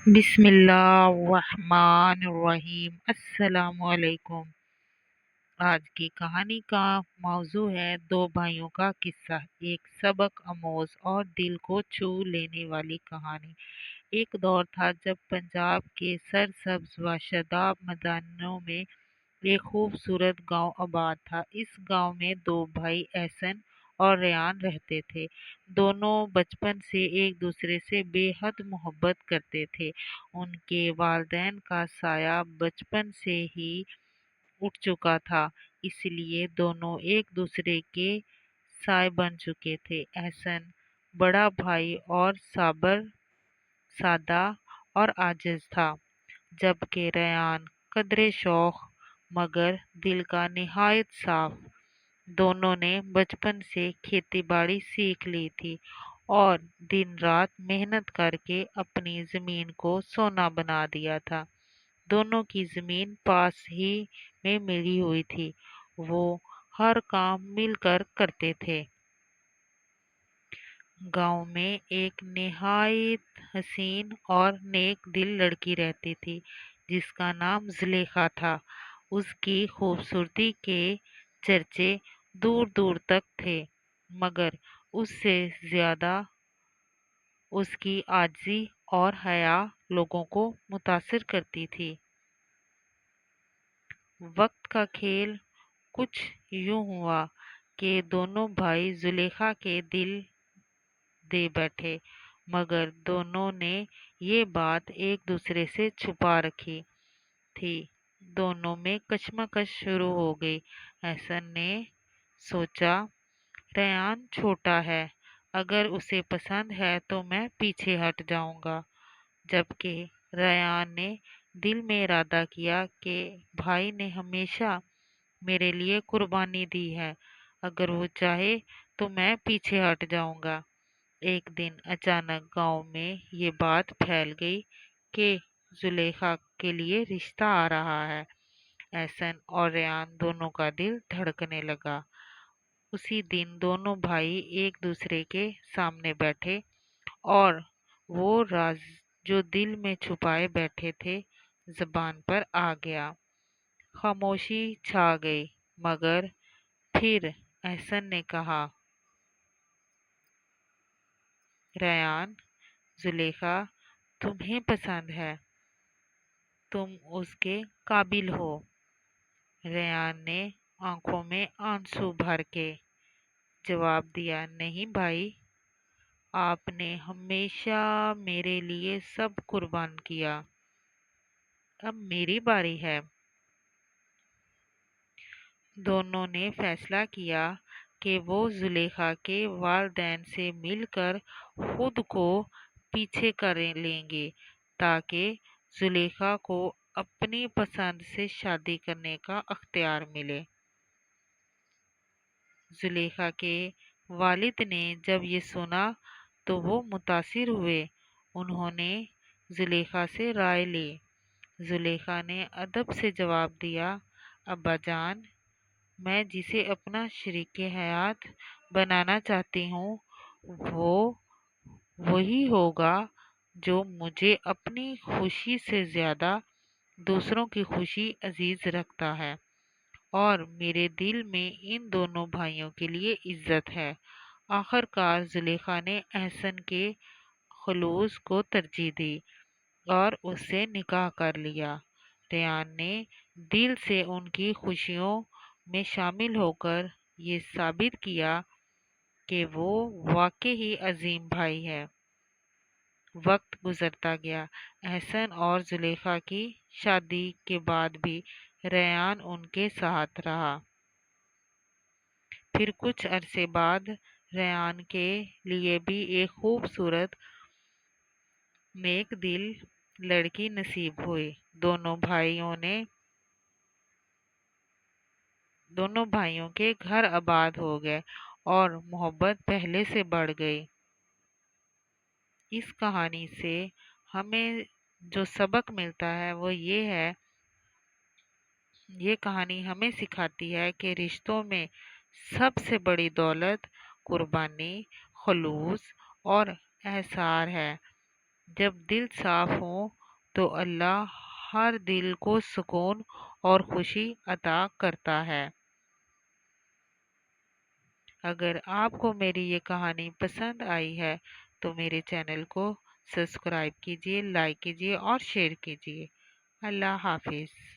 بسم اللہ الرحمن الرحیم۔ السلام علیکم۔ آج کی کہانی کا موضوع ہے دو بھائیوں کا قصہ، ایک سبق آموز اور دل کو چھو لینے والی کہانی۔ ایک دور تھا جب پنجاب کے سرسبز و شاداب میدانوں میں ایک خوبصورت گاؤں آباد تھا۔ اس گاؤں میں دو بھائی احسن اور ریان رہتے تھے۔ دونوں بچپن سے ایک دوسرے سے بے حد محبت کرتے تھے۔ ان کے والدین کا سایہ بچپن سے ہی اٹھ چکا تھا، اس لیے دونوں ایک دوسرے کے سائے بن چکے تھے۔ احسن بڑا بھائی اور صابر، سادہ اور عاجز تھا، جبکہ ریان قدرے شوخ مگر دل کا نہایت صاف۔ دونوں نے بچپن سے کھیتی باڑی سیکھ لی تھی اور دن رات محنت کر کے اپنی زمین کو سونا بنا دیا تھا۔ دونوں کی زمین پاس ہی میں ملی ہوئی تھی، وہ ہر کام مل کر کرتے تھے۔ گاؤں میں ایک نہایت حسین اور نیک دل لڑکی رہتی تھی جس کا نام زلیخا تھا۔ اس کی خوبصورتی کے چرچے دور دور تک تھے، مگر اس سے زیادہ اس کی عاجزی اور حیا لوگوں کو متاثر کرتی تھی۔ وقت کا کھیل کچھ یوں ہوا کہ دونوں بھائی زلیخا کے دل دے بیٹھے، مگر دونوں نے یہ بات ایک دوسرے سے چھپا رکھی تھی۔ دونوں میں کشمکش شروع ہو گئی۔ احسن نے سوچا، ریان چھوٹا ہے، اگر اسے پسند ہے تو میں پیچھے ہٹ جاؤں گا، جبکہ ریان نے دل میں ارادہ کیا کہ بھائی نے ہمیشہ میرے لیے قربانی دی ہے، اگر وہ چاہے تو میں پیچھے ہٹ جاؤں گا۔ ایک دن اچانک گاؤں میں یہ بات پھیل گئی کہ زلیخا کے لیے رشتہ آ رہا ہے۔ احسن اور ریان دونوں کا دل دھڑکنے لگا۔ اسی دن دونوں بھائی ایک دوسرے کے سامنے بیٹھے اور وہ راز جو دل میں چھپائے بیٹھے تھے زبان پر آ گیا۔ خاموشی چھا گئی، مگر پھر احسن نے کہا، ریان، زلیخا تمہیں پسند ہے، تم اس کے قابل ہو۔ ریان نے آنکھوں میں آنسو بھر کے جواب دیا، نہیں بھائی، آپ نے ہمیشہ میرے لیے سب قربان کیا، اب میری باری ہے۔ دونوں نے فیصلہ کیا کہ وہ زلیخا کے والدین سے مل کر خود کو پیچھے کر لیں گے تاکہ زلیخا کو اپنی پسند سے شادی کرنے کا اختیار ملے۔ زلیخا کے والد نے جب یہ سنا تو وہ متاثر ہوئے۔ انہوں نے زلیخا سے رائے لی۔ زلیخا نے ادب سے جواب دیا، ابا جان، میں جسے اپنا شریک حیات بنانا چاہتی ہوں وہ وہی ہوگا جو مجھے اپنی خوشی سے زیادہ دوسروں کی خوشی عزیز رکھتا ہے، اور میرے دل میں ان دونوں بھائیوں کے لیے عزت ہے۔ آخر کار زلیخا نے احسن کے خلوص کو ترجیح دی اور اس سے نکاح کر لیا۔ ریان نے دل سے ان کی خوشیوں میں شامل ہو کر یہ ثابت کیا کہ وہ واقعی عظیم بھائی ہے۔ وقت گزرتا گیا۔ احسن اور زلیخا کی شادی کے بعد بھی ریان ان کے ساتھ رہا۔ پھر کچھ عرصے بعد ریان کے لیے بھی ایک خوبصورت نیک دل لڑکی نصیب ہوئی۔ دونوں بھائیوں کے گھر آباد ہو گئے اور محبت پہلے سے بڑھ گئی۔ اس کہانی سے ہمیں جو سبق ملتا ہے وہ یہ ہے، یہ کہانی ہمیں سکھاتی ہے کہ رشتوں میں سب سے بڑی دولت قربانی، خلوص اور احسار ہے۔ جب دل صاف ہو تو اللہ ہر دل کو سکون اور خوشی عطا کرتا ہے۔ اگر آپ کو میری یہ کہانی پسند آئی ہے تو میرے چینل کو سبسکرائب کیجیے، لائک کیجیے اور شیئر کیجیے۔ اللہ حافظ۔